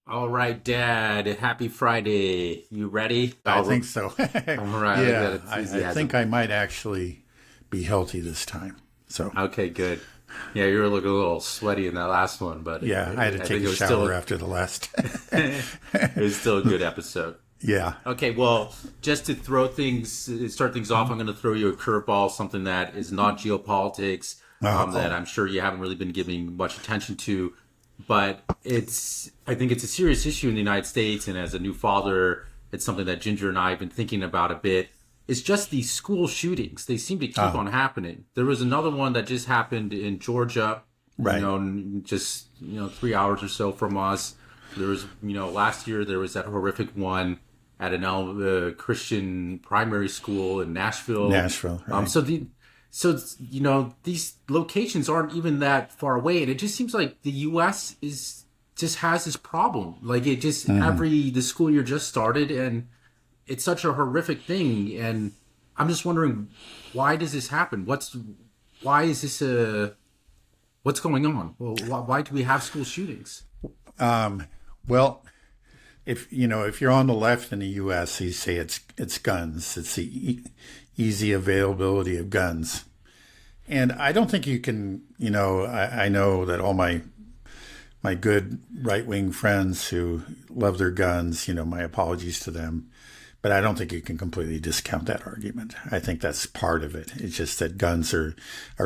All right, Dad. Happy Friday. You ready? I think so. All right. Look at that Yeah, I think enthusiasm. I might actually be healthy this time. So, Okay, good. Yeah, you were looking a little sweaty in that last one, but yeah, I had to I take think a it was still shower after the last. it was still a good episode. Yeah. Okay, well, just to start things off, I'm going to throw you a curveball, something that is not geopolitics, that Oh, I'm sure you haven't really been giving much attention to, but I think it's a serious issue in the United States, and as a new father, it's something that Ginger and I have been thinking about a bit. It's just these school shootings. They seem to keep oh, on happening. There was another one that just happened in Georgia, right. just, 3 hours or so from us. There was, last year there was that horrific one at an Christian primary school in Nashville. Nashville, Um, right. so the these locations aren't even that far away, and it just seems like the U.S. is just has this problem. Like it just the school year just started, and it's such a horrific thing. And I'm just wondering, why does this happen? Why is this a what's going on? Well, why do we have school shootings? Well, if you're on the left in the U.S., you say it's guns. It's the easy availability of guns, and I don't think you can. I know that all my good right wing friends who love their guns. My apologies to them. But I don't think you can completely discount that argument. I think that's part of it. It's just that guns are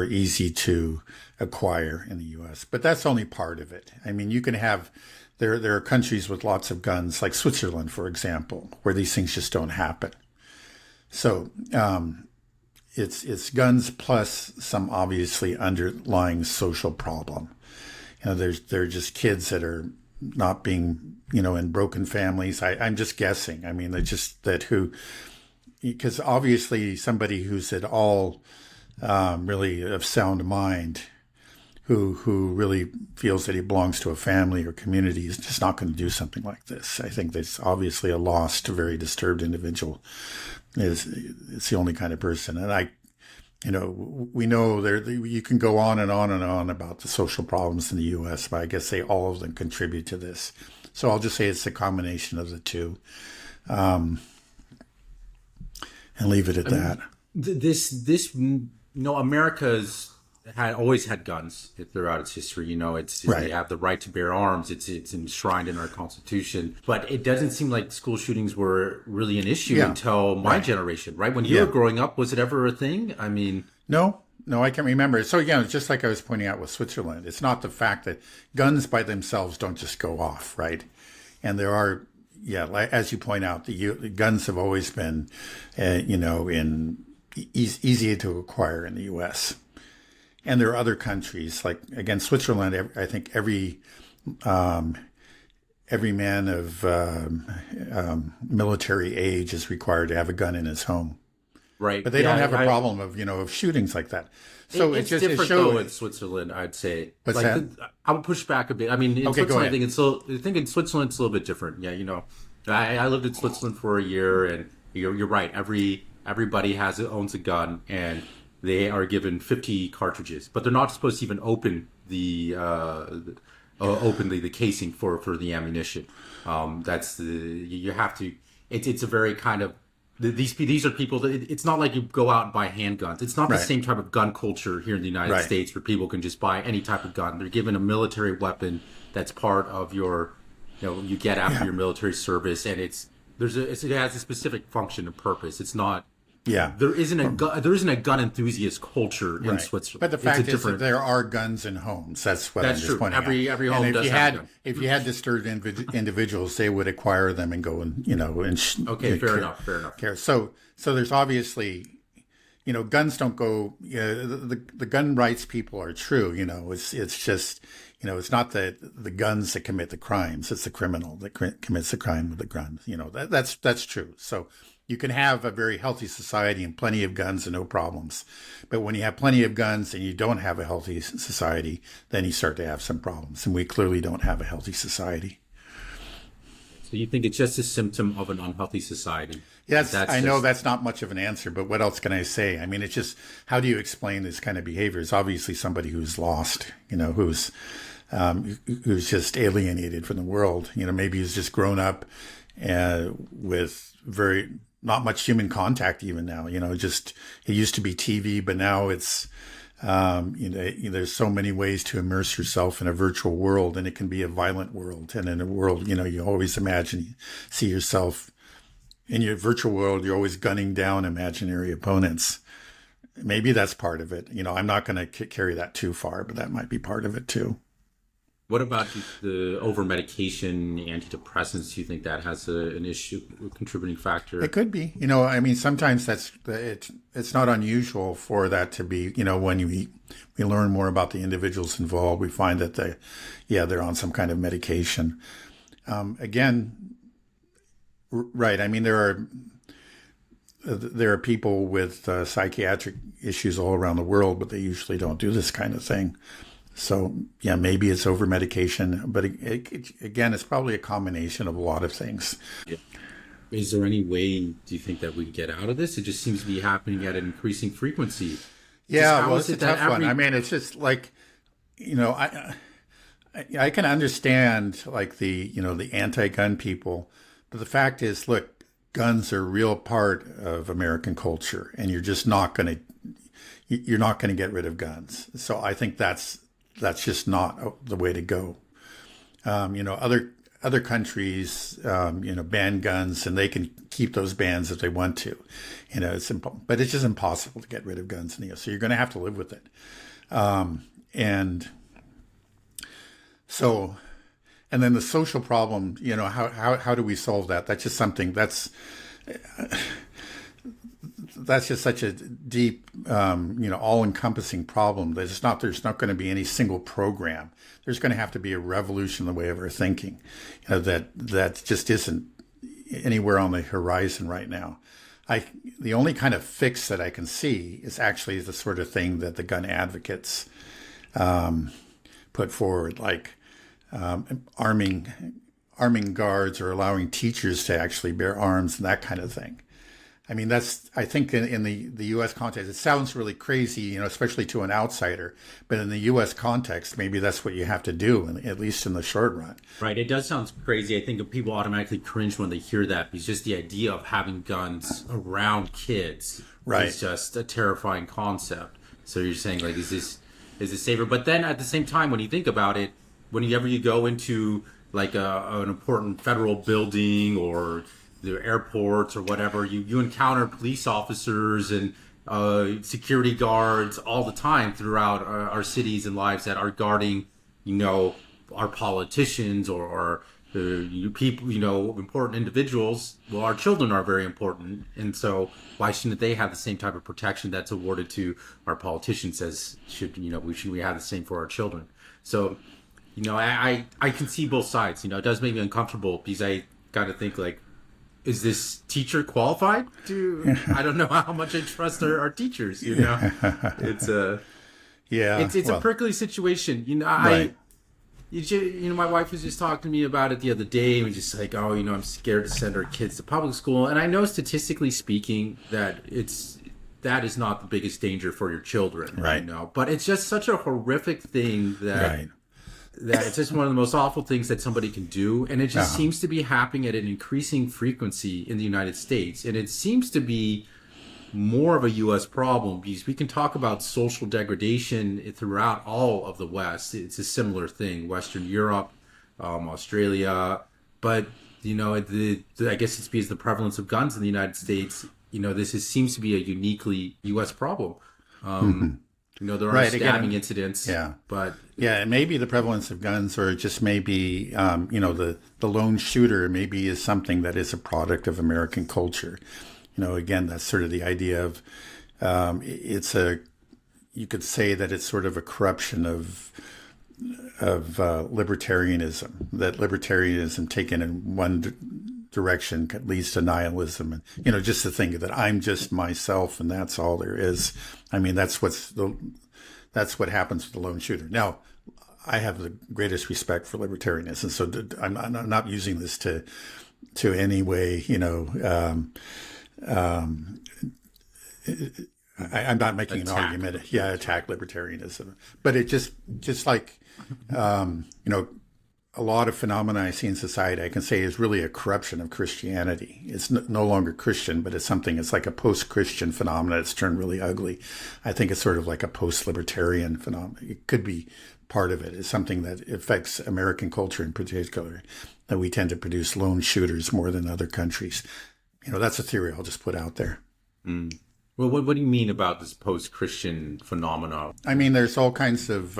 easy to acquire in the U.S. But that's only part of it. I mean, you can have there are countries with lots of guns, like Switzerland, for example, where these things just don't happen. So it's guns plus some obviously underlying social problem. They're just kids that are not being, in broken families. I'm just guessing. I mean, they're just because obviously somebody who's at all really of sound mind, who really feels that he belongs to a family or community, is just not going to do something like this. I think that's obviously a lost, very disturbed individual. It's the only kind of person, and we know you can go on and on and on about the social problems in the U.S., but I guess all of them contribute to this. So I'll just say it's a combination of the two, and leave it at I mean, that. America's had always had guns throughout its history. They Right. have the right to bear arms. It's enshrined in our Constitution. But it doesn't seem like school shootings were really an issue Yeah. until my Right. generation, right? When you were Yeah. growing up, was it ever a thing? I mean, No, no, I can't remember. So again, it's just like I was pointing out with Switzerland. It's not the fact that guns by themselves don't just go off, right? And there are, yeah, as you point out, the guns have always been, easy to acquire in the U.S. And there are other countries, like again Switzerland. I think every man of military age is required to have a gun in his home, right? but they Yeah, don't have a problem of shootings like that. So it's it different though in shows. Switzerland. I'd say, What's that? I would push back a bit. I mean, in Okay, go Switzerland, ahead. I think in Switzerland it's a little bit different. Yeah, I lived in Switzerland for a year, and you're right. Everybody owns a gun, and they are given 50 cartridges, but they're not supposed to even open the casing for the ammunition. That's the you have to. It's a very kind of these are people that it's not like you go out and buy handguns. It's not the Right, same type of gun culture here in the United right. States where people can just buy any type of gun. They're given a military weapon that's part of your, you get after Yeah, your military service, and it has a specific function and purpose. It's not yeah. there isn't a gun enthusiast culture in Right. But Switzerland. the It's a fact is that different. there are guns in homes. That's what I'm That's just true. pointing out. Every And home does have a gun. if you had disturbed individuals, they would acquire them and go and Okay, fair enough. Fair enough. care. So there's obviously guns don't go. The gun rights people are true. It's just it's not the guns that commit the crimes. It's the criminal that commits the crime with the gun. That's true. So you can have a very healthy society and plenty of guns and no problems. But when you have plenty of guns and you don't have a healthy society, then you start to have some problems. And we clearly don't have a healthy society. So you think it's just a symptom of an unhealthy society? Yes, That's I know just that's not much of an answer, but what else can I say? I mean, it's just, how do you explain this kind of behavior? It's obviously somebody who's lost, who's who's just alienated from the world. Maybe he's just grown up with not much human contact even now. Just it used to be TV, but now it's there's so many ways to immerse yourself in a virtual world, and it can be a violent world. And in a world, you always see yourself in your virtual world. You're always gunning down imaginary opponents. Maybe that's part of it. I'm not going to carry that too far, but that might be part of it too. What about the over-medication, antidepressants? Do you think that has an issue, a contributing factor? It could be. Sometimes it's not unusual for that to be, when we learn more about the individuals involved, we find that they're on some kind of medication. Again, right. I mean, there are people with psychiatric issues all around the world, but they usually don't do this kind of thing. So, yeah, maybe it's over medication, but again, it's probably a combination of a lot of things. Yeah. Is there any way, do you think, that we get out of this? It just seems to be happening at an increasing frequency. Yeah, well, it's a tough one. I mean, it's just like, I can understand like the anti-gun people, but the fact is, look, guns are a real part of American culture, and you're not going to get rid of guns. So I think that's just not the way to go. Other countries, ban guns, and they can keep those bans if they want to. But it's just impossible to get rid of guns. So you're going to have to live with it. And then the social problem. How do we solve that? That's just something that's just such a deep, all-encompassing problem. There's not going to be any single program. There's going to have to be a revolution in the way of our thinking, that just isn't anywhere on the horizon right now. The only kind of fix that I can see is actually the sort of thing that the gun advocates put forward, like arming guards or allowing teachers to actually bear arms and that kind of thing. I mean, I think in the U.S. context, it sounds really crazy, especially to an outsider. But in the U.S. context, maybe that's what you have to do, at least in the short run. Right. It does sound crazy. I think people automatically cringe when they hear that, because just the idea of having guns around kids is just a terrifying concept. So you're saying, like, is this safer? But then at the same time, when you think about it, whenever you go into like an important federal building or the airports or whatever, you encounter police officers and security guards all the time throughout our cities and lives that are guarding, our politicians or people, important individuals. Well, our children are very important, and so why shouldn't they have the same type of protection that's awarded to our politicians? We have the same for our children? So, I can see both sides. It does make me uncomfortable, because I got to think, like, is this teacher qualified to? I don't know how much I trust our teachers. It's a prickly situation. My wife was just talking to me about it the other day, and was just like, I'm scared to send our kids to public school. And I know, statistically speaking, that is not the biggest danger for your children, right? But it's just such a horrific thing that it's just one of the most awful things that somebody can do. And it just seems to be happening at an increasing frequency in the United States. And it seems to be more of a U.S. problem, because we can talk about social degradation throughout all of the West. It's a similar thing, Western Europe, Australia. But, I guess it's because the prevalence of guns in the United States, seems to be a uniquely U.S. problem. There are stabbing incidents. Yeah. But and maybe the prevalence of guns, or just maybe, the lone shooter maybe is something that is a product of American culture. Again, that's sort of the idea of, you could say that it's sort of a corruption of libertarianism, that libertarianism taken in one direction leads to nihilism, and just to think that I'm just myself and that's all there is. I mean, that's what happens with the lone shooter. Now, I have the greatest respect for libertarianism, so I'm not using this to any way, I'm not making an argument. Attack libertarianism, but it just like You know, a lot of phenomena I see in society, I can say is really a corruption of Christianity. It's no longer Christian, but it's like a post-Christian phenomenon. It's turned really ugly. I think it's sort of like a post-libertarian phenomenon. It could be part of it. It's something that affects American culture in particular, that we tend to produce lone shooters more than other countries. You know, that's a theory I'll just put out there. Mm. Well, what do you mean about this post-Christian phenomenon? I mean, there's all kinds of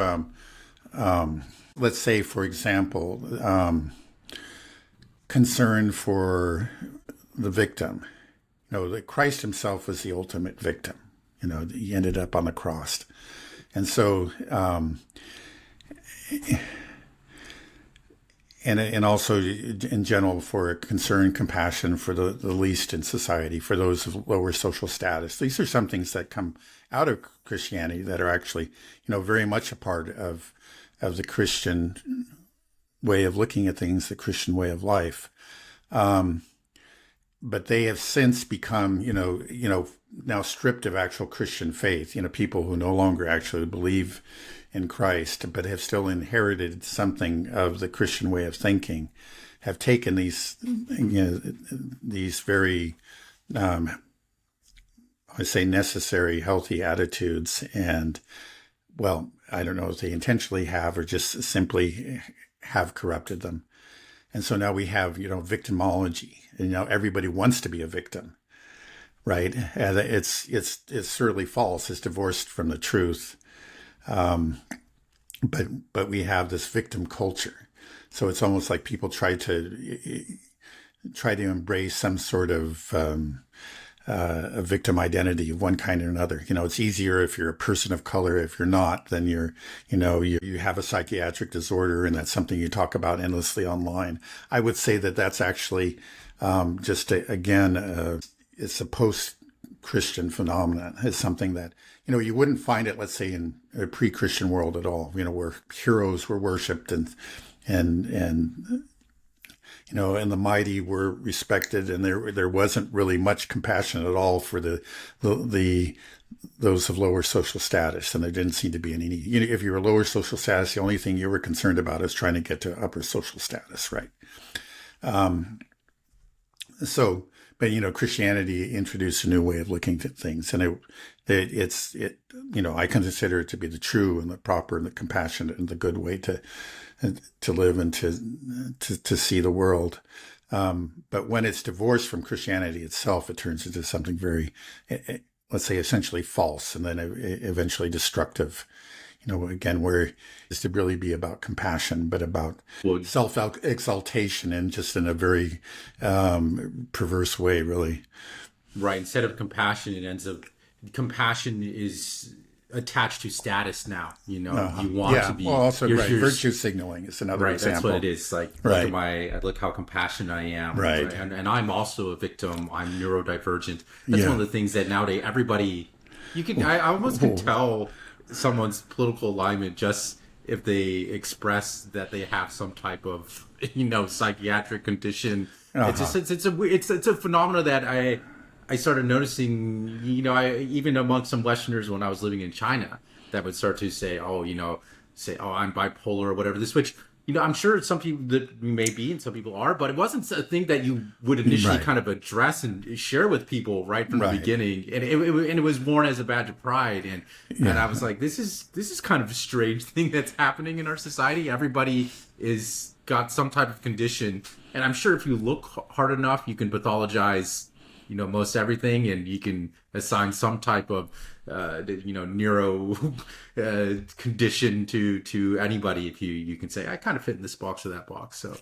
let's say, for example, concern for the victim. You know, that Christ himself was the ultimate victim. You know, he ended up on the cross. And so, and also in general for concern, compassion for the least in society, for those of lower social status. These are some things that come out of Christianity that are actually, very much a part of the Christian way of looking at things, the Christian way of life. But they have since become, now stripped of actual Christian faith, people who no longer actually believe in Christ, but have still inherited something of the Christian way of thinking, have taken these very, I say necessary, healthy attitudes and, well, I don't know if they intentionally have or just simply have corrupted them. And so now we have, victimology. And now everybody wants to be a victim, right? And it's certainly false. It's divorced from the truth. But we have this victim culture. So it's almost like people try to embrace some sort of a victim identity of one kind or another. It's easier if you're a person of color. If you're not, then you have a psychiatric disorder, and that's something you talk about endlessly online. I would say that that's actually it's a post-Christian phenomenon. It's something that, you wouldn't find it, let's say, in a pre-Christian world at all, where heroes were worshipped and and the mighty were respected, and there wasn't really much compassion at all for those of lower social status, and there didn't seem to be any need. If you were lower social status, the only thing you were concerned about is trying to get to upper social status, right? But Christianity introduced a new way of looking at things, and I consider it to be the true and the proper and the compassionate and the good way to live and to see the world. But when it's divorced from Christianity itself, it turns into something very, let's say, essentially false, and then eventually destructive. Again, where it's to really be about compassion, but about self-exaltation, and just in a very perverse way, really. Right. Instead of compassion, it ends up, compassion is attached to status now. You want to be. Well, also, virtue signaling is another example. That's what it is. Like, look how compassionate I am. Right. And I'm also a victim. I'm neurodivergent. That's one of the things that nowadays everybody, I almost can tell someone's political alignment just if they express that they have some type of psychiatric condition. It's a phenomenon that I started noticing, even amongst some Westerners when I was living in China, that would start to say, I'm bipolar or whatever this, which, I'm sure some people that may be and some people are, but it wasn't a thing that you would initially kind of address and share with people right from the beginning. And it was born as a badge of pride. And I was like, this is kind of a strange thing that's happening in our society. Everybody is got some type of condition. And I'm sure if you look hard enough, you can pathologize most everything, and you can assign some type of neuro condition to anybody. If you can say, I kind of fit in this box or that box. So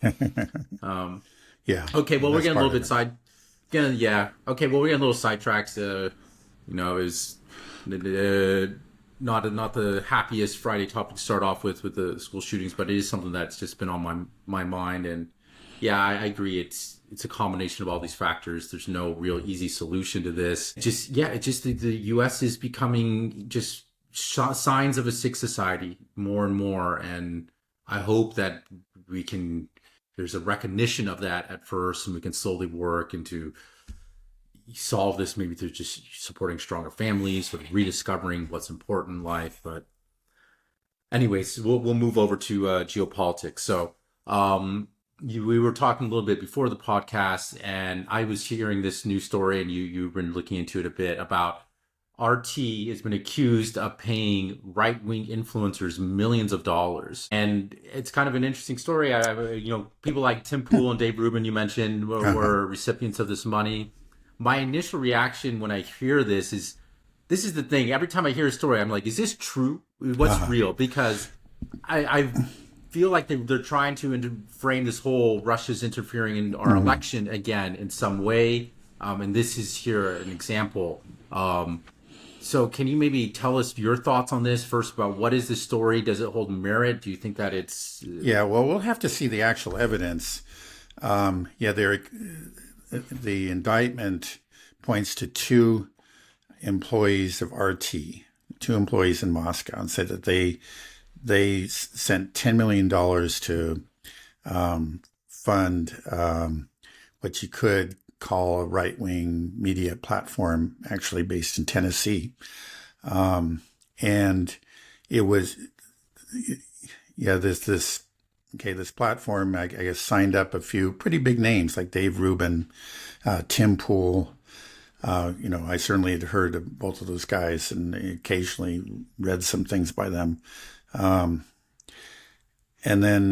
okay, well, we're getting a little bit okay, well, we're getting a little sidetracked. Is not the happiest Friday topic to start off with the school shootings, but it is something that's just been on my mind. And I agree. It's a combination of all these factors. There's no real easy solution to this. The U.S. is becoming just signs of a sick society more and more. And I hope that there's a recognition of that at first, and we can slowly work into solve this, maybe through just supporting stronger families, sort of rediscovering what's important in life. But Anyways, we'll move over to geopolitics. So, we were talking a little bit before the podcast, and I was hearing this news story, and you've been looking into it a bit about RT has been accused of paying right-wing influencers millions of dollars, and it's kind of an interesting story. People like Tim Pool and Dave Rubin you mentioned were recipients of this money. My initial reaction when I hear this is the thing. Every time I hear a story, I'm like, is this true? What's real? Because I feel like they're trying to frame this whole Russia's interfering in our election again in some way. And this is here an example. So can you maybe tell us your thoughts on this first about what is the story? Does it hold merit? Do you think that it's... Yeah, well, we'll have to see the actual evidence. The indictment points to two employees of RT, two employees in Moscow, and said that they sent $10 million to fund what you could call a right-wing media platform, actually based in Tennessee. And it was, this platform, I guess, signed up a few pretty big names like Dave Rubin, Tim Pool. I certainly had heard of both of those guys and occasionally read some things by them. And then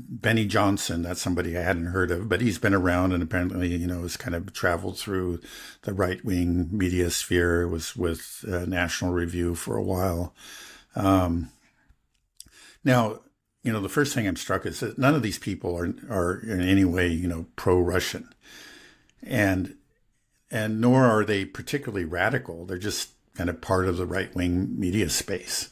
Benny Johnson, that's somebody I hadn't heard of, but he's been around and apparently, has kind of traveled through the right-wing media sphere, was with National Review for a while. Now, the first thing I'm struck is that none of these people are in any way, pro-Russian. And nor are they particularly radical. They're just kind of part of the right-wing media space.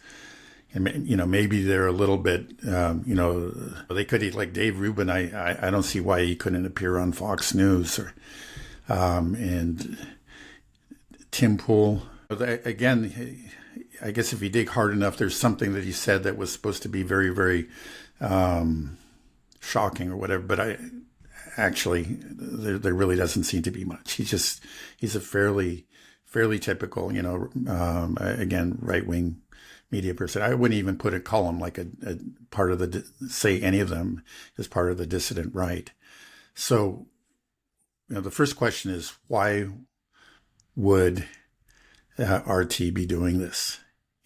And, maybe they're a little bit, they could, like Dave Rubin, I don't see why he couldn't appear on Fox News and Tim Pool. Again, I guess if you dig hard enough, there's something that he said that was supposed to be very, very shocking or whatever. But actually, there really doesn't seem to be much. He's a fairly typical, again, right-wing media person. I wouldn't even call him like a part of say any of them as part of the dissident right. So, the first question is, why would RT be doing this?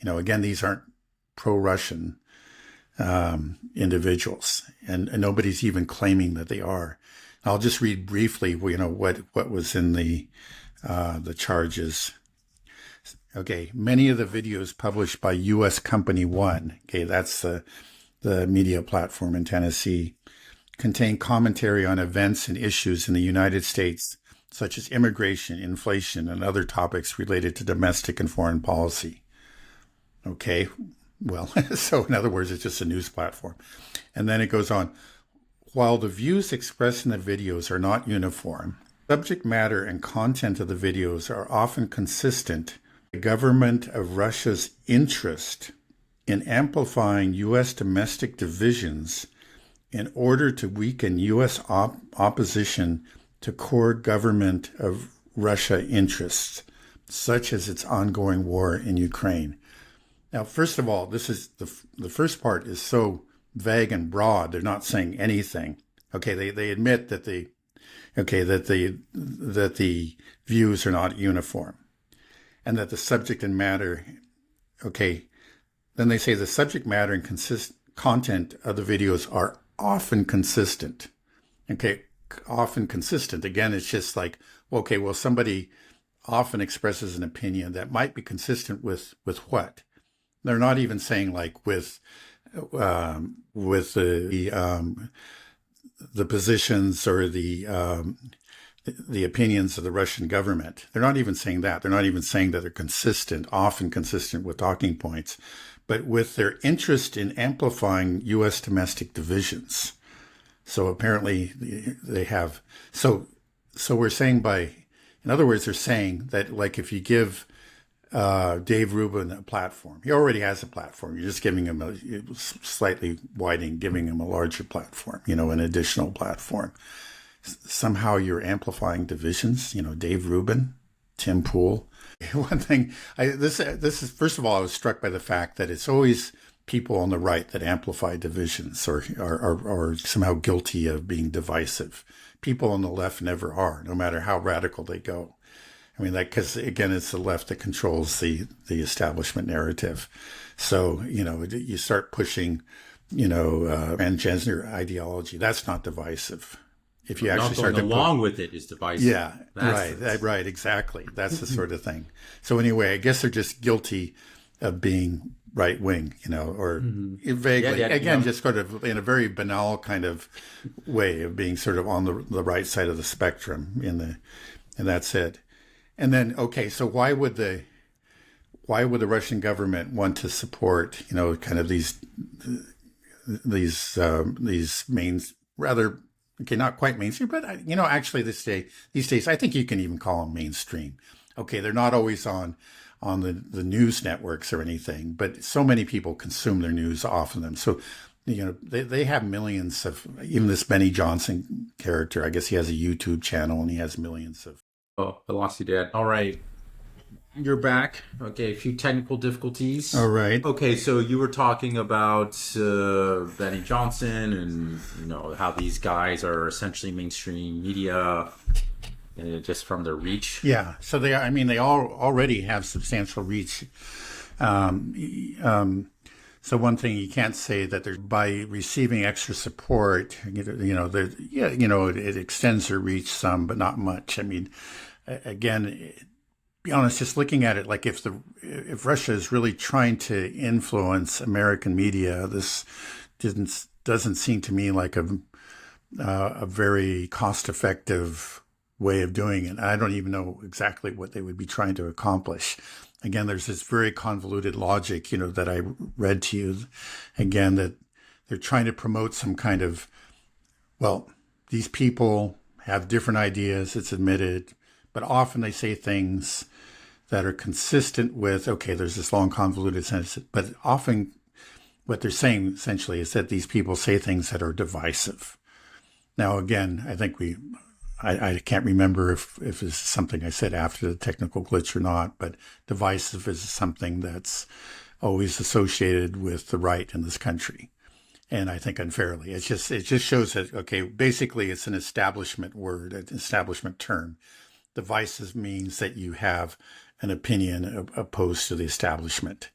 Again, these aren't pro-Russian individuals, and nobody's even claiming that they are. I'll just read briefly, what was in the charges. Okay, many of the videos published by U.S. Company One, that's the media platform in Tennessee, contain commentary on events and issues in the United States, such as immigration, inflation, and other topics related to domestic and foreign policy. Okay, well, so in other words, it's just a news platform. And then it goes on. While the views expressed in the videos are not uniform, subject matter and content of the videos are often consistent. The government of Russia's interest in amplifying U.S. domestic divisions in order to weaken U.S. opposition to core government of Russia interests, such as its ongoing war in Ukraine. Now, first of all, this is the first part is so vague and broad. They're not saying anything. Okay, they admit that the views are not uniform, and that the subject and matter. Okay, then they say the subject matter and content of the videos are often consistent. Okay, often consistent. Again, it's just like, okay, well, somebody often expresses an opinion that might be consistent with what? They're not even saying like with the positions or the opinions of the Russian government. They're not even saying that. They're not even saying that they're consistent, often consistent with talking points, but with their interest in amplifying U.S. domestic divisions. So apparently they have. So we're saying in other words, they're saying that like if you give Dave Rubin a platform, he already has a platform. You're just giving him slightly widening, giving him a larger platform, an additional platform. Somehow you're amplifying divisions, Dave Rubin, Tim Pool. One thing, this is, first of all, I was struck by the fact that it's always people on the right that amplify divisions or are somehow guilty of being divisive. People on the left never are, no matter how radical they go. I mean, because again, it's the left that controls the establishment narrative. So, you start pushing, transgender ideology. That's not divisive. If you actually Not start going along with it is divisive. Yeah, right, exactly. That's the sort of thing. So anyway, I guess they're just guilty of being right wing, or vaguely, again, just sort of in a very banal kind of way of being sort of on the right side of the spectrum and that's it. And then, okay, so why would the Russian government want to support, kind of these mains rather, okay, not quite mainstream, but actually these days, I think you can even call them mainstream. Okay, they're not always on the news networks or anything, but so many people consume their news off of them. So, they have millions of, even this Benny Johnson character, I guess he has a YouTube channel and he has millions of. Oh, I lost you, Dad. All right. You're back. Okay, a few technical difficulties. All right. Okay, so you were talking about Benny Johnson and, how these guys are essentially mainstream media just from their reach. Yeah, so they all already have substantial reach. So one thing you can't say that they're by receiving extra support, it extends their reach some, but not much. I mean, again, be honest, just looking at it, like if Russia is really trying to influence American media, this doesn't seem to me like a very cost-effective way of doing it. I don't even know exactly what they would be trying to accomplish. Again, there's this very convoluted logic, that I read to you. Again, that they're trying to promote some kind of, well, these people have different ideas, it's admitted, but often they say things that are consistent with, okay, there's this long convoluted sentence, but often what they're saying essentially is that these people say things that are divisive. Now, again, I think I can't remember if it's something I said after the technical glitch or not, but divisive is something that's always associated with the right in this country. And I think unfairly. It just shows that, okay, basically it's an establishment word, an establishment term. Divisive means that you have an opinion opposed to the establishment,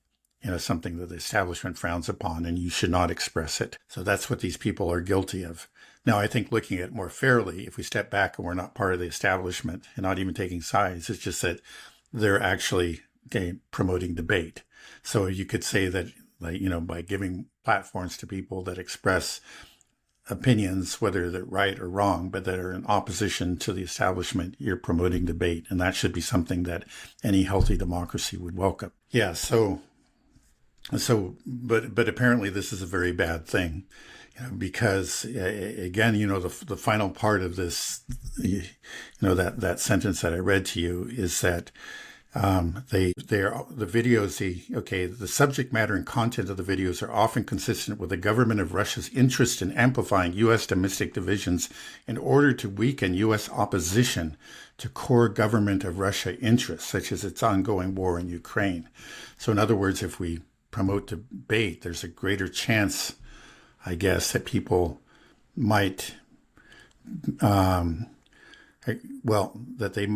something that the establishment frowns upon, and you should not express it. So that's what these people are guilty of. Now, I think looking at it more fairly, if we step back and we're not part of the establishment and not even taking sides, it's just that they're actually promoting debate. So you could say that, by giving platforms to people that express opinions, whether they're right or wrong, but that are in opposition to the establishment, you're promoting debate. And that should be something that any healthy democracy would welcome. Yeah, but apparently this is a very bad thing. Because again, the final part of this, that sentence that I read to you is that the videos, the subject matter and content of the videos are often consistent with the government of Russia's interest in amplifying U.S. domestic divisions in order to weaken U.S. opposition to core government of Russia interests, such as its ongoing war in Ukraine. So in other words, if we promote debate, there's a greater chance, I guess, that people might, that they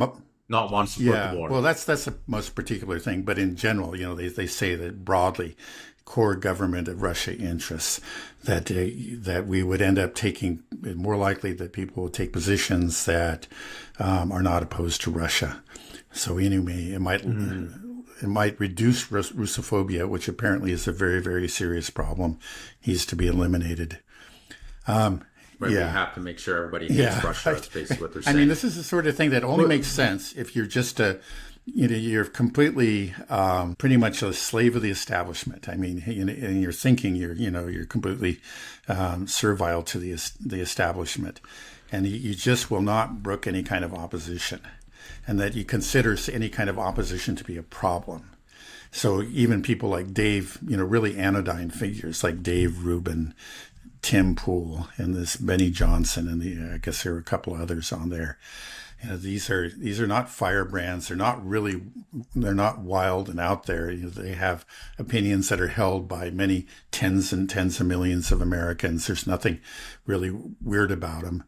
not want to support the war. Well, that's the most particular thing. But in general, they say that broadly, core government of Russia interests, that we would end up taking, more likely that people will take positions that are not opposed to Russia. So anyway, it might reduce Russophobia, which apparently is a very, very serious problem, needs to be eliminated. We have to make sure everybody hates Russia. That's basically what they're saying. I mean, this is the sort of thing that only makes sense if you're just you're completely, pretty much a slave of the establishment. I mean, in your thinking, you're completely servile to the establishment, and you just will not brook any kind of opposition, and that you consider any kind of opposition to be a problem. So even people like Dave, really anodyne figures like Dave Rubin, Tim Pool and this Benny Johnson, and I guess there were a couple of others on there. These are not firebrands. They're not wild and out there. They have opinions that are held by many tens and tens of millions of Americans. There's nothing really weird about them.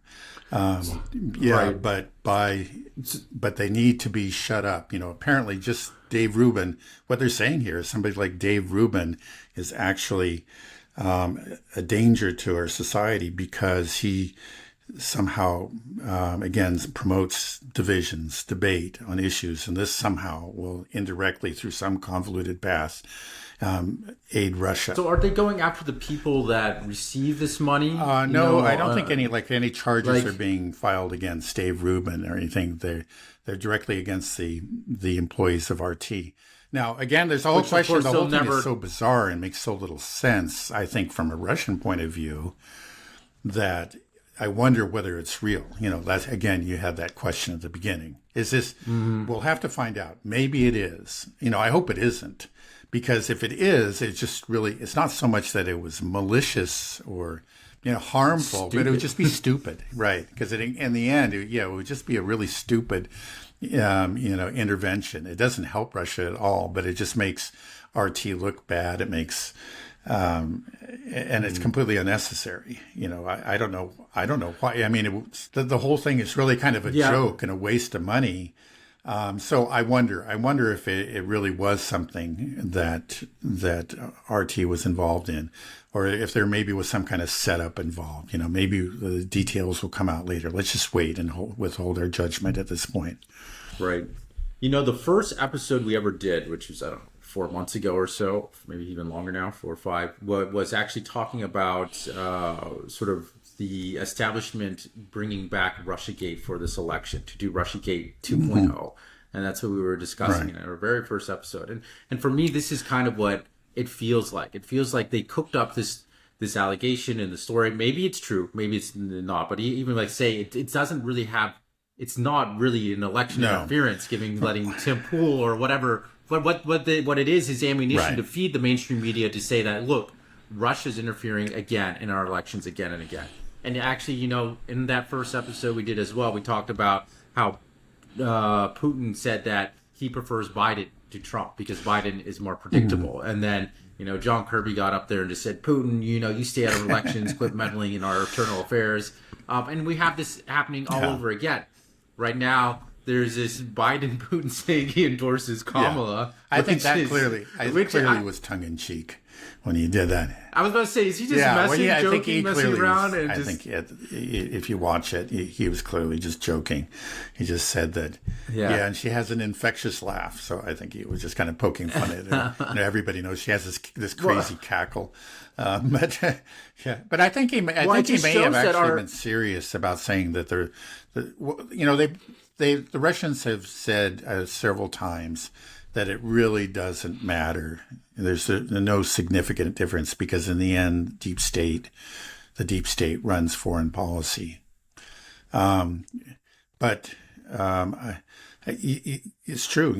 Right. but they need to be shut up. Apparently just Dave Rubin, what they're saying here is somebody like Dave Rubin is actually a danger to our society because he somehow, again, promotes divisions, debate on issues, and this somehow will indirectly, through some convoluted path, aid Russia. So, are they going after the people that receive this money? No, I don't think any charges are being filed against Dave Rubin or anything. They're directly against the employees of RT. Now, again, there's a whole question. The whole thing is so bizarre and makes so little sense, I think, from a Russian point of view, that I wonder whether it's real. That's, again, you had that question at the beginning. Is this, we'll have to find out. Maybe it is. I hope it isn't. Because if it is, it's not so much that it was malicious or, harmful, but it would just be stupid. Right. Because in the end, it would just be a really stupid, intervention. It doesn't help Russia at all, but it just makes RT look bad. It makes, and it's completely unnecessary. I don't know why. I mean, the whole thing is really kind of a joke and a waste of money. So I wonder if it really was something that RT was involved in, or if there maybe was some kind of setup involved. Maybe the details will come out later. Let's just wait and withhold our judgment at this point. Right. The first episode we ever did, which was, 4 months ago or so, maybe even longer now, 4 or 5, was actually talking about sort of the establishment bringing back Russiagate for this election, to do Russiagate 2.0. And that's what we were discussing in our very first episode. And for me, this is kind of what it feels like. It feels like they cooked up this allegation in the story. Maybe it's true, maybe it's not. But even it doesn't really have, it's not really an election interference, letting Tim Pool or whatever. But what it is ammunition to feed the mainstream media to say that, look, Russia's interfering again in our elections again and again. And actually, in that first episode we did as well, we talked about how Putin said that he prefers Biden to Trump because Biden is more predictable. And then, John Kirby got up there and just said, Putin, you stay out of elections, quit meddling in our internal affairs. And we have this happening all over again. Right now, there's this Biden-Putin saying he endorses Kamala. Yeah. I think that clearly was tongue-in-cheek when he did that. I was about to say, is he just messing around? I think if you watch it, he was clearly just joking. He just said that, and she has an infectious laugh. So I think he was just kind of poking fun at her. Everybody knows she has this crazy cackle. But I think he may have actually been serious about saying that the Russians have said several times that it really doesn't matter. There's no significant difference because in the end, the deep state runs foreign policy. But it's true.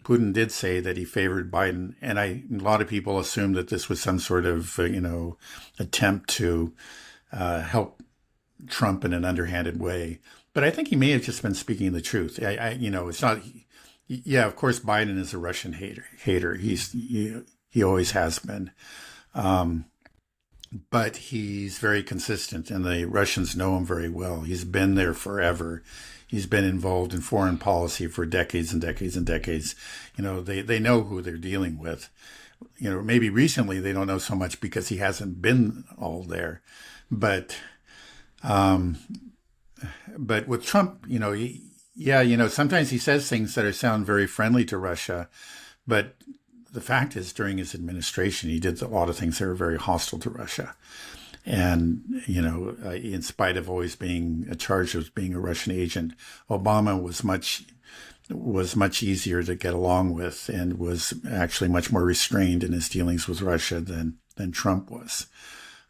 Putin did say that he favored Biden, and a lot of people assume that this was some sort of attempt to help Trump in an underhanded way. But I think he may have just been speaking the truth. It's not. Yeah, of course, Biden is a Russian hater. He always has been, but he's very consistent, and the Russians know him very well. He's been there forever. He's been involved in foreign policy for decades and decades and decades. They know who they're dealing with. Maybe recently they don't know so much because he hasn't been all there, but with Trump, sometimes he says things that sound very friendly to Russia, but the fact is during his administration, he did a lot of things that were very hostile to Russia. And, in spite of always being charged with being a Russian agent, Obama was much easier to get along with and was actually much more restrained in his dealings with Russia than Trump was.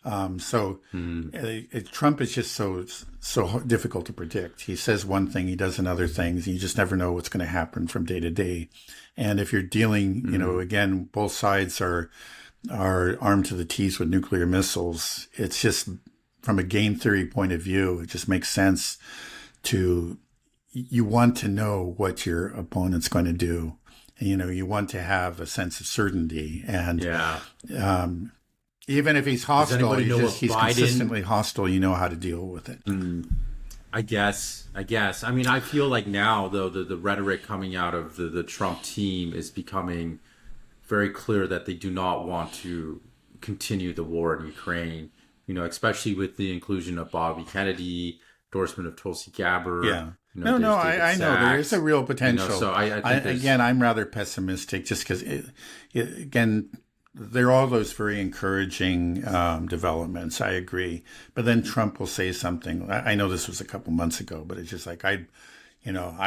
Trump is just so difficult to predict. He says one thing, he does another thing. You just never know what's going to happen from day to day. And if you're dealing, again, both sides are are armed to the teeth with nuclear missiles. It's just from a game theory point of view, it just makes sense to you want to know what your opponent's going to do. And, you want to have a sense of certainty. And even if he's hostile, he's consistently hostile. You know how to deal with it. I guess. I mean, I feel like now, though, the rhetoric coming out of the Trump team is becoming very clear that they do not want to continue the war in Ukraine, especially with the inclusion of Bobby Kennedy, endorsement of Tulsi Gabbard. Yeah. I know there is a real potential. So I think I'm rather pessimistic just because, again, there are all those very encouraging developments. I agree. But then Trump will say something. I know this was a couple months ago, but it's just like, I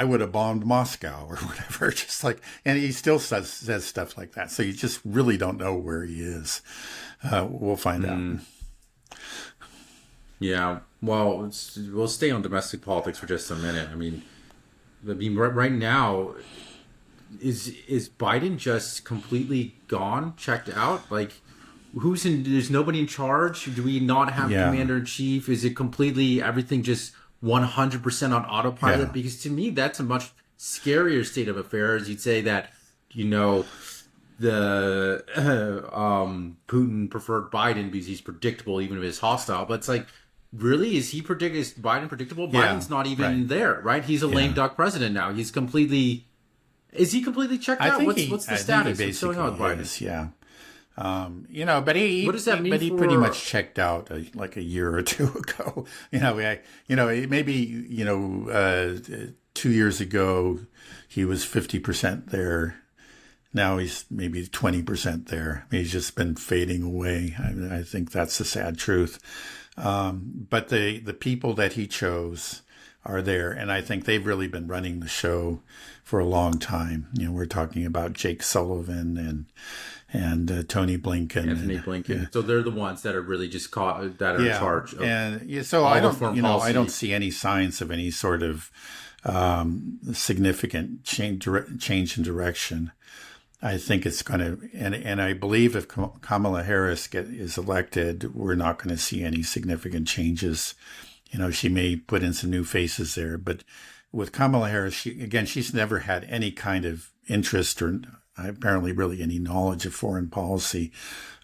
would have bombed Moscow or whatever. Just like, and he still says stuff like that. So you just really don't know where he is. We'll find out. Yeah. Well, we'll stay on domestic politics for just a minute. I mean, right now, is Biden just completely gone, checked out? Like, there's nobody in charge? Do we not have commander in chief? Is it completely everything just 100% on autopilot? Yeah. Because to me, that's a much scarier state of affairs. You'd say that, the Putin preferred Biden because he's predictable, even if he's hostile. But it's like, really, is Biden predictable? Yeah, Biden's not even there, right? He's a lame duck president now. Is he completely checked out? What's the status? What's going on with Biden? Yeah. But he what does that mean? But he pretty much checked out like a year or two ago. Maybe 2 years ago he was 50% there. Now he's maybe 20% there. He's just been fading away. I think that's the sad truth. But the people that he chose are there, and I think they've really been running the show for a long time. We're talking about Jake Sullivan and Tony Blinken, Anthony Blinken. So they're the ones that are really just in charge. So I don't see any signs of any sort of significant change in direction. I think it's going to, and I believe if Kamala Harris is elected, we're not going to see any significant changes. She may put in some new faces there, but with Kamala Harris, she's never had any kind of interest or apparently really any knowledge of foreign policy.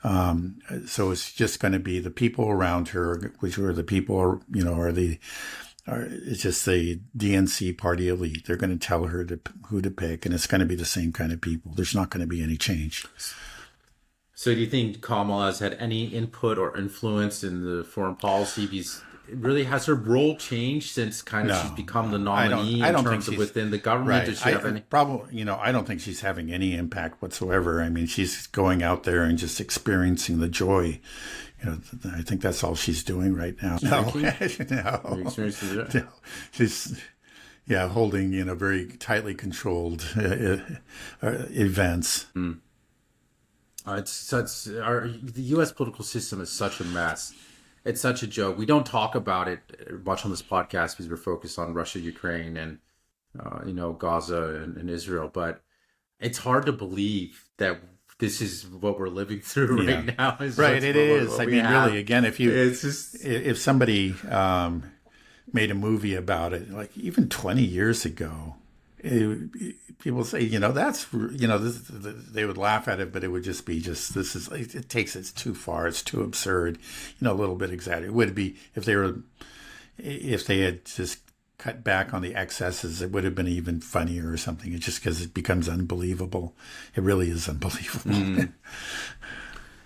So it's just going to be the people around her, which are the people, it's just the DNC party elite. They're going to tell her who to pick, and it's going to be the same kind of people. There's not going to be any change. So do you think Kamala has had any input or influence in the foreign policy? Because really, has her role changed since she's become the nominee in terms of within the government? Right. Does she have any? I don't think she's having any impact whatsoever. I mean, she's going out there and just experiencing the joy. I think that's all she's doing right now. No. She's holding very tightly controlled events. The U.S. political system is such a mess. It's such a joke. We don't talk about it much on this podcast because we're focused on Russia, Ukraine, and Gaza and Israel. But it's hard to believe that this is what we're living through right now. Right, it is. I mean, really, again, if somebody made a movie about it, like even 20 years ago, people say, they would laugh at it, but it would just be it takes it too far. It's too absurd, a little bit exaggerated. It would be if they had just cut back on the excesses, it would have been even funnier or something. It's just because it becomes unbelievable. It really is unbelievable.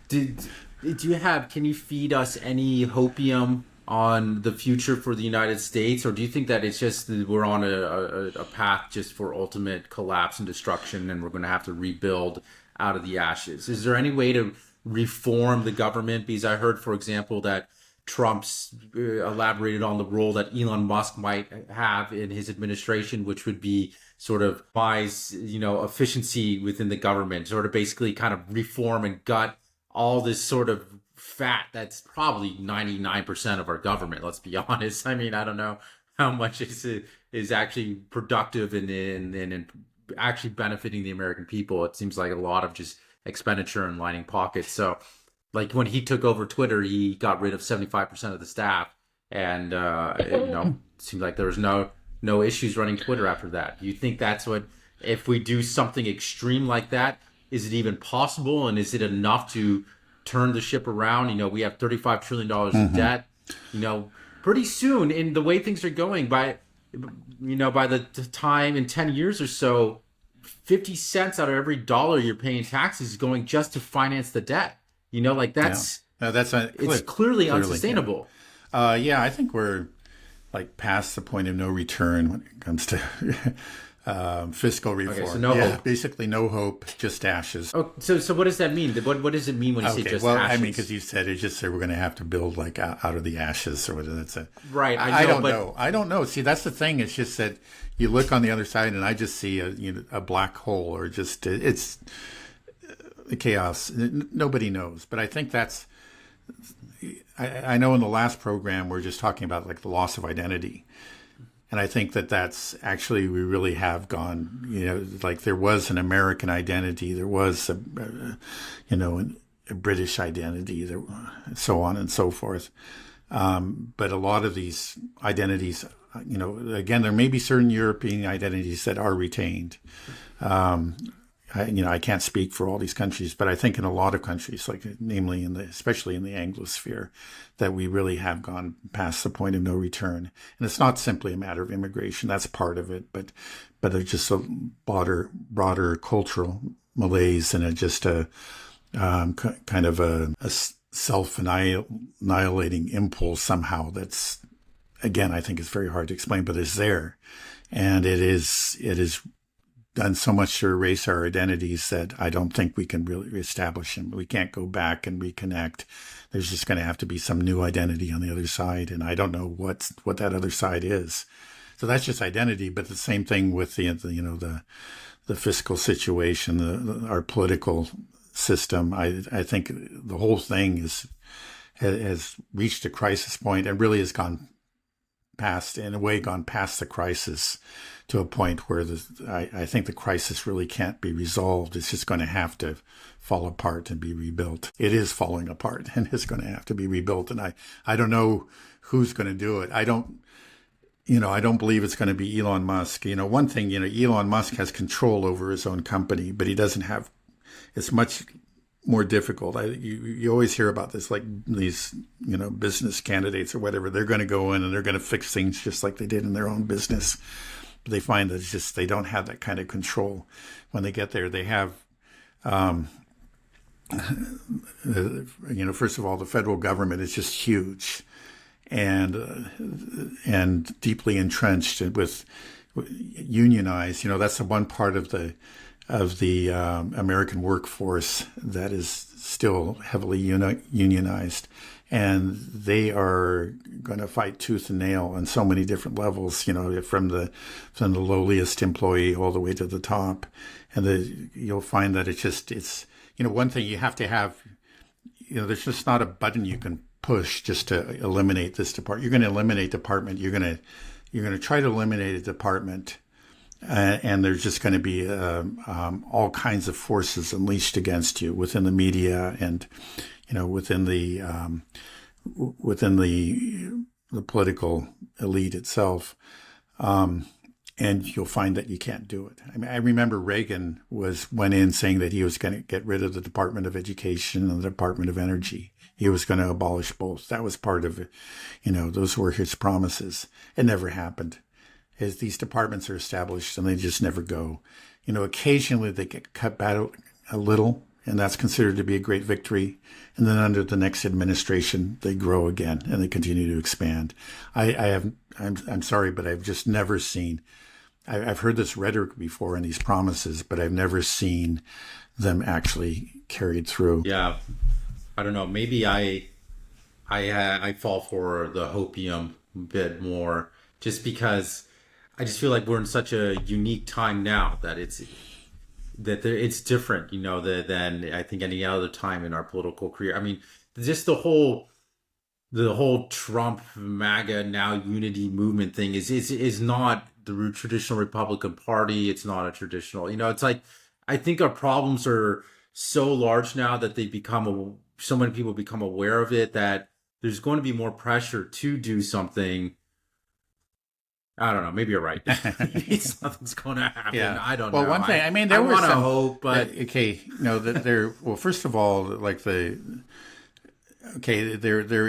Can you feed us any hopium on the future for the United States, or do you think that it's just we're on a path just for ultimate collapse and destruction, and we're going to have to rebuild out of the ashes? Is there any way to reform the government? Because I heard, for example, that Trump's elaborated on the role that Elon Musk might have in his administration, which would be sort of buys, efficiency within the government, sort of basically kind of reform and gut all this sort of fat that's probably 99% of our government. Let's be honest. I mean, I don't know how much is actually productive and actually benefiting the American people. It seems like a lot of just expenditure and lining pockets. So, like when he took over Twitter, he got rid of 75% of the staff, and it seemed like there was no issues running Twitter after that. Do you think that's what, if we do something extreme like that, is it even possible, and is it enough to turn the ship around? We have $35 trillion in debt. Pretty soon, in the way things are going, by the time in 10 years or so, 50 cents out of every dollar you're paying taxes is going just to finance the debt. That's no, that's it's clearly unsustainable. Yeah, I think we're like past the point of no return when it comes to fiscal reform. Okay, so no hope. Basically no hope, just ashes. Oh, so what does that mean? What does it mean when you say just ashes? I mean, because you said it just said we're going to have to build like out of the ashes or whatever. That's a right. I don't know. I don't know. See, that's the thing. It's just that you look on the other side, and I just see a black hole, or just it's chaos. Nobody knows, but I think that's. I know in the last program we're just talking about like the loss of identity. And I think that's actually, we really have gone, like there was an American identity, there was a British identity, so on and so forth. But a lot of these identities, again, there may be certain European identities that are retained. I can't speak for all these countries, but I think in a lot of countries, like namely especially in the Anglosphere, that we really have gone past the point of no return. And it's not simply a matter of immigration; that's part of it, but it's just a broader cultural malaise, and just a kind of a self-annihilating impulse somehow. That's, again, I think it's very hard to explain, but it's there, and it is done so much to erase our identities that I don't think we can really reestablish them. We can't go back and reconnect. There's just going to have to be some new identity on the other side, and I don't know what that other side is. So that's just identity. But the same thing with the fiscal situation, our political system. I think the whole thing has reached a crisis point and really has gone past the crisis, to a point where I think the crisis really can't be resolved. It's just going to have to fall apart and be rebuilt. It is falling apart, and it's going to have to be rebuilt. And I don't know who's going to do it. I don't believe it's going to be Elon Musk. One thing, Elon Musk has control over his own company, but he doesn't have, it's much more difficult. You always hear about this, like these, business candidates or whatever. They're going to go in and they're going to fix things just like they did in their own business. But they find that it's just, they don't have that kind of control when they get there. They have, first of all, the federal government is just huge and deeply entrenched with unionized. That's the one part of the American workforce that is still heavily unionized, and they are going to fight tooth and nail on so many different levels. From the lowliest employee all the way to the top, and you'll find that it's one thing you have to have. There's just not a button you can push just to eliminate this department. You're going to eliminate department. You're going to try to eliminate a department. And there's just going to be all kinds of forces unleashed against you within the media and, within the political elite itself. And you'll find that you can't do it. I mean, I remember Reagan went in saying that he was going to get rid of the Department of Education and the Department of Energy. He was going to abolish both. That was part of it. Those were his promises. It never happened. As these departments are established and they just never go. Occasionally they get cut back a little, and that's considered to be a great victory. And then under the next administration, they grow again and they continue to expand. I'm sorry, but I've just never seen, I've heard this rhetoric before and these promises, but I've never seen them actually carried through. Yeah. I don't know. Maybe I fall for the hopium a bit more, just because I just feel like we're in such a unique time now that it's different, than I think any other time in our political career. I mean, just the whole Trump MAGA now unity movement thing is not the traditional Republican Party. It's not a traditional, it's like, I think our problems are so large now that so many people become aware of it that there's going to be more pressure to do something. I don't know. Maybe you're right. Maybe something's going to happen. Yeah. I don't Well, know. one thing, I mean, I there was want to some hope, but okay, that there. Well, first of all, like there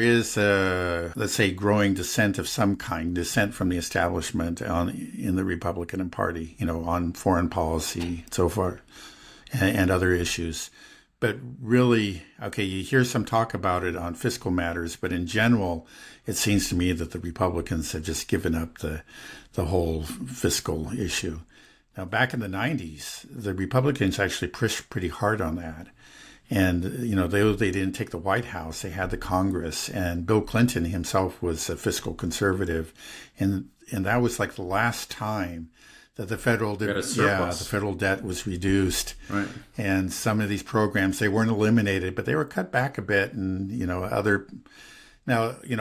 is let's say growing dissent of some kind, dissent from the establishment in the Republican Party, on foreign policy, so far, and other issues. But really, okay, you hear some talk about it on fiscal matters, but in general, it seems to me that the Republicans have just given up the whole fiscal issue. Now, back in the 90s, the Republicans actually pushed pretty hard on that. And, they didn't take the White House, they had the Congress. And Bill Clinton himself was a fiscal conservative. And that was like the last time that the federal debt was reduced. Right. And some of these programs, they weren't eliminated, but they were cut back a bit. And,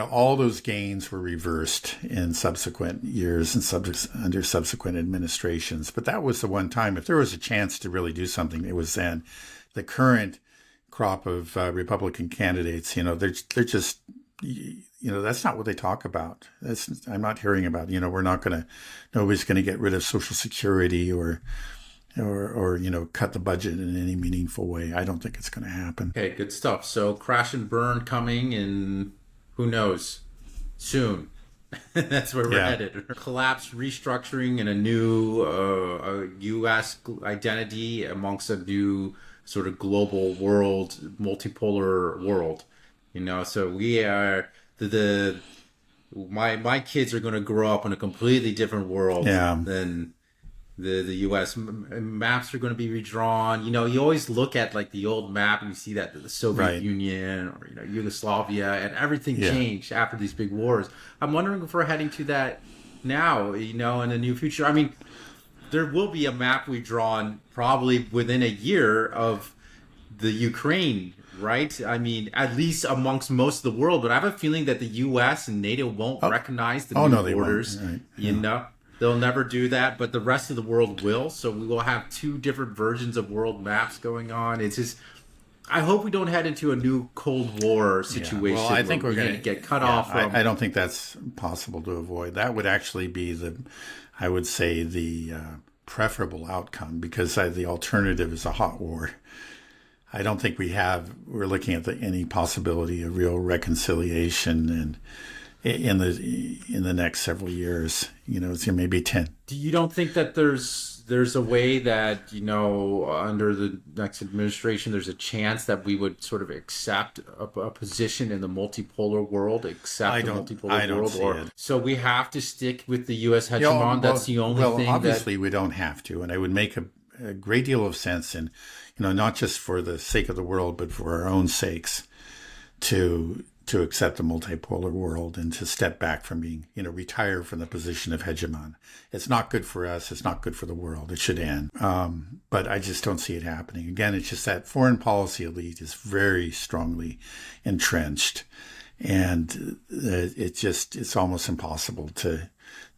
all those gains were reversed in subsequent years and under subsequent administrations. But that was the one time, if there was a chance to really do something, it was then. The current crop of Republican candidates, they're just, that's not what they talk about. I'm not hearing about, nobody's going to get rid of Social Security or cut the budget in any meaningful way. I don't think it's going to happen. Okay, good stuff. So crash and burn coming in, who knows, soon. That's where we're headed. Collapse, restructuring, and a new U.S. identity amongst a new sort of global world, multipolar world. So we are my kids are going to grow up in a completely different world than the U.S. Maps are going to be redrawn. You always look at like the old map and you see that the Soviet Union or Yugoslavia, and everything changed after these big wars. I'm wondering if we're heading to that now, in the near future. I mean, there will be a map redrawn probably within a year of the Ukraine, right? I mean, at least amongst most of the world. But I have a feeling that the U.S. and NATO won't recognize the new borders. Right. They'll never do that, but the rest of the world will. So we will have two different versions of world maps going on. It's just, I hope we don't head into a new Cold War situation. Well, I think we're going to get cut off from. I don't think that's possible to avoid. That would actually be the preferable outcome, because the alternative is a hot war. I don't think we're looking at any possibility of real reconciliation and in the next several years. It's maybe 10. You don't think that there's a way that, under the next administration, there's a chance that we would sort of accept a position in the multipolar world, So we have to stick with the U.S. hegemon. That's the only thing. Well, obviously we don't have to, and it would make a great deal of sense, and not just for the sake of the world, but for our own sakes, to accept the multipolar world and to step back from being, retire from the position of hegemon. It's not good for us. It's not good for the world. It should end. But I just don't see it happening. Again, it's just that foreign policy elite is very strongly entrenched, and it's almost impossible to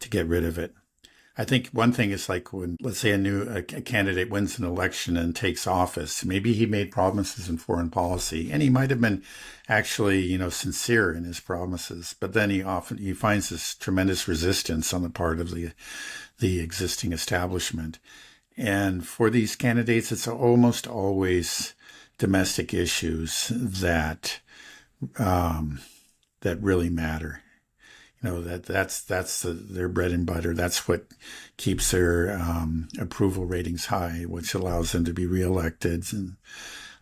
get rid of it. I think one thing is like when, let's say, a candidate wins an election and takes office, maybe he made promises in foreign policy, and he might have been actually, sincere in his promises, but then he finds this tremendous resistance on the part of the existing establishment. And for these candidates, it's almost always domestic issues that really matter. That's their bread and butter. That's what keeps their approval ratings high, which allows them to be reelected.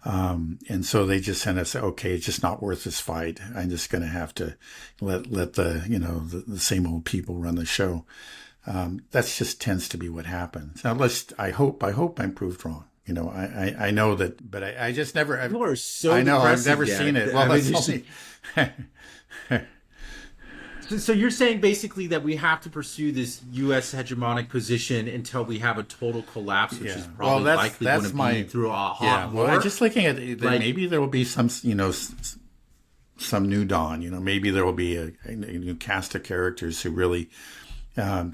And so they just tend to say, okay, it's just not worth this fight. I'm just going to have to let the same old people run the show. That just tends to be what happens. Now, I hope I'm proved wrong. I know that, but I just never. You are so I know I've depressing, never seen it. Well, that's only. So you're saying basically that we have to pursue this U.S. hegemonic position until we have a total collapse, which is probably likely going to be through a hot war? Well, I'm just looking at maybe there will be some new dawn. Maybe there will be a new cast of characters who really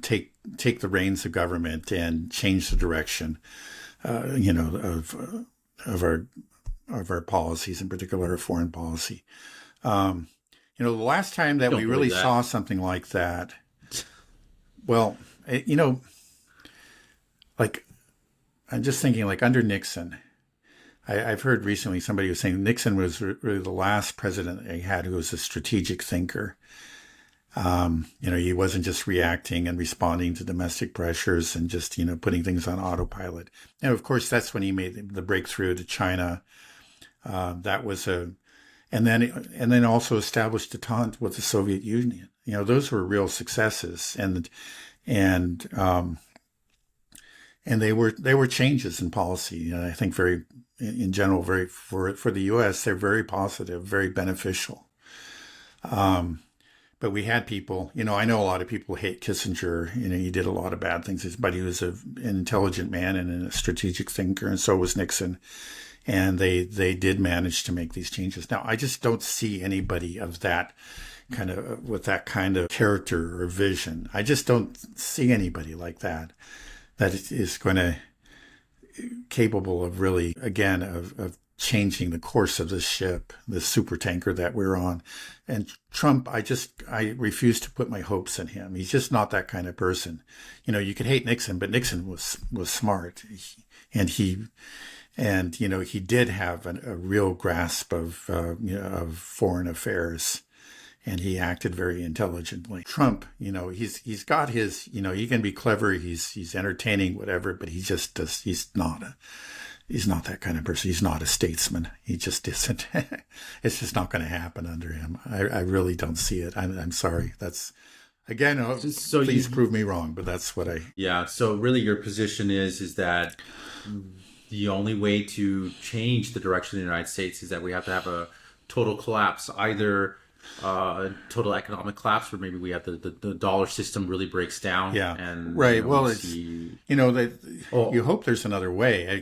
take the reins of government and change the direction, of of our policies, in particular our foreign policy. The last time that Don't we believe really that. saw something like that, well, like I'm just thinking, like under Nixon, I've heard recently somebody was saying Nixon was really the last president they had who was a strategic thinker. He wasn't just reacting and responding to domestic pressures and just, putting things on autopilot. And of course, that's when he made the breakthrough to China. That was and then also established detente with the Soviet Union. Those were real successes, and they were changes in policy. And I think in general, for the U.S., they're very positive, very beneficial. But we had people, I know a lot of people hate Kissinger. He did a lot of bad things, but he was an intelligent man and a strategic thinker, and so was Nixon. And they did manage to make these changes. Now, I just don't see anybody of that with that kind of character or vision. I just don't see anybody like that is going to capable of really, again, of changing the course of this ship, this super tanker that we're on. And Trump, I refuse to put my hopes in him. He's just not that kind of person. You could hate Nixon, but Nixon was smart, he did have a real grasp of foreign affairs, and he acted very intelligently. Trump, he's got his, he can be clever, he's entertaining, whatever, but he's not that kind of person. He's not a statesman. He just isn't. It's just not going to happen under him. I really don't see it. I'm sorry. That's, again, please prove me wrong, but that's what Yeah. So really your position is that the only way to change the direction of the United States is that we have to have a total collapse, either a total economic collapse, or maybe we have the dollar system really breaks down. Yeah, and right. You hope there's another way.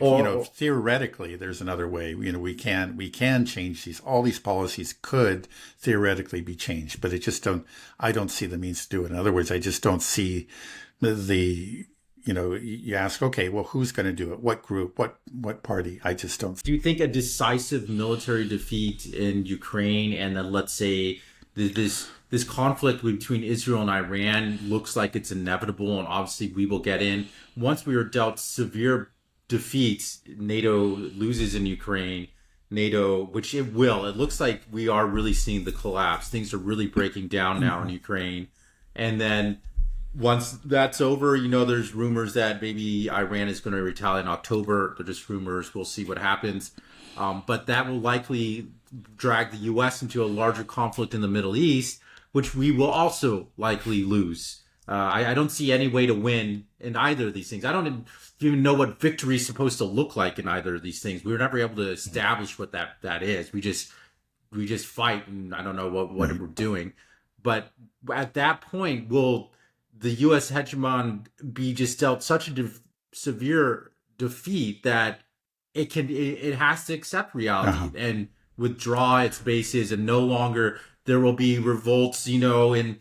Theoretically, there's another way. We can change these. All these policies could theoretically be changed, but I don't see the means to do it. In other words, I just don't see you ask, okay, well, who's going to do it? What group? What party? I just don't. Do you think a decisive military defeat in Ukraine, and then let's say this conflict between Israel and Iran looks like it's inevitable, and obviously we will get in. Once we are dealt severe defeats, NATO loses in Ukraine. Which it will. It looks like we are really seeing the collapse. Things are really breaking down now in Ukraine, and then once that's over, there's rumors that maybe Iran is going to retaliate in October. They're just rumors. We'll see what happens. But that will likely drag the U.S. into a larger conflict in the Middle East, which we will also likely lose. I don't see any way to win in either of these things. I don't even know what victory is supposed to look like in either of these things. We were never able to establish what that is. We just fight, and I don't know what we're doing. But at that point, will the U.S. hegemon be just dealt such a severe defeat that it has to accept reality and withdraw its bases, and no longer there will be revolts, in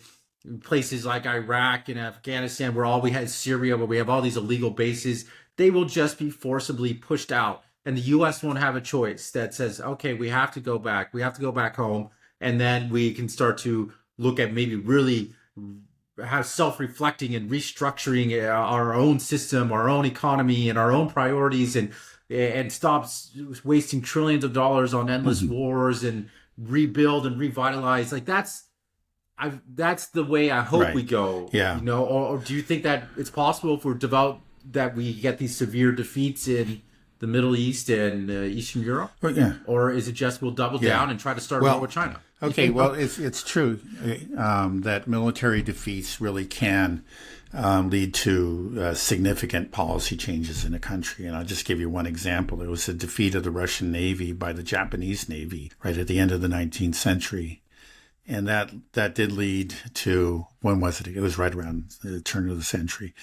places like Iraq and Afghanistan, where all we had is Syria, where we have all these illegal bases. They will just be forcibly pushed out, and the U.S. won't have a choice that says, okay, we have to go back. We have to go back home, and then we can start to look at maybe really have self-reflecting and restructuring our own system, our own economy, and our own priorities, and stop wasting trillions of dollars on endless wars, and rebuild and revitalize. Like that's the way I hope we go. Yeah. Or do you think that it's possible if we're developed that we get these severe defeats in the Middle East and Eastern Europe? Yeah. Or is it just we'll double down and try to start war with China? Okay, well, it's true that military defeats really can lead to significant policy changes in a country. And I'll just give you one example. It was the defeat of the Russian Navy by the Japanese Navy right at the end of the 19th century. And that did lead to, when was it? It was right around the turn of the century.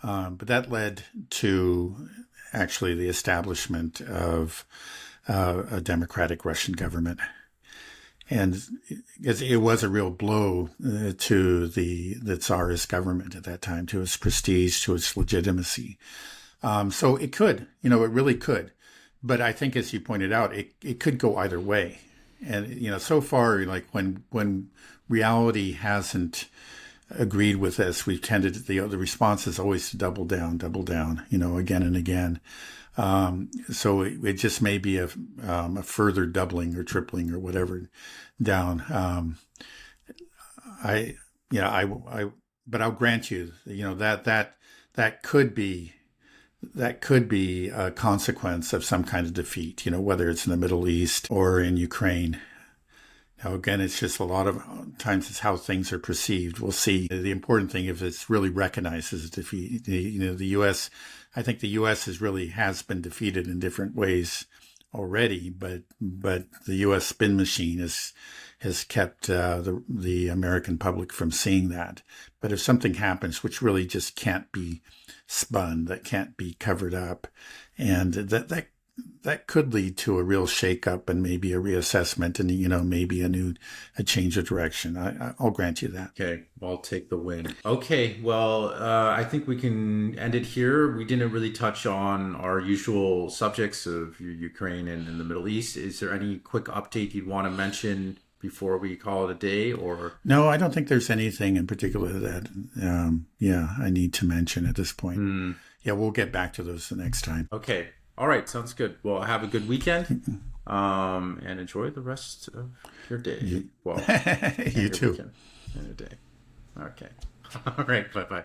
But that led to actually the establishment of a democratic Russian government. And it was a real blow to the Tsarist government at that time, to its prestige, to its legitimacy. So it could, it really could. But I think, as you pointed out, it could go either way. And, so far, like when reality hasn't agreed with this, we've tended, the response is always to double down, again and again. So it just may be a further doubling or tripling or whatever down. But I'll grant you, that could be a consequence of some kind of defeat, whether it's in the Middle East or in Ukraine. Now, again, it's just a lot of times it's how things are perceived. We'll see. The important thing is it's really recognized as a defeat. The U.S., I think the U.S. has been defeated in different ways already, but the U.S. spin machine has kept the American public from seeing that. But if something happens which really just can't be spun, that can't be covered up, and that could lead to a real shakeup and maybe a reassessment and maybe a change of direction. I'll grant you that. Okay, I'll take the win. Okay, well, I think we can end it here. We didn't really touch on our usual subjects of Ukraine and the Middle East. Is there any quick update you'd want to mention before we call it a day? Or no, I don't think there's anything in particular that I need to mention at this point. Yeah, we'll get back to those the next time. Okay. All right, sounds good. Well, have a good weekend, and enjoy the rest of your day. You too. And a day. Okay. All right. Bye-bye.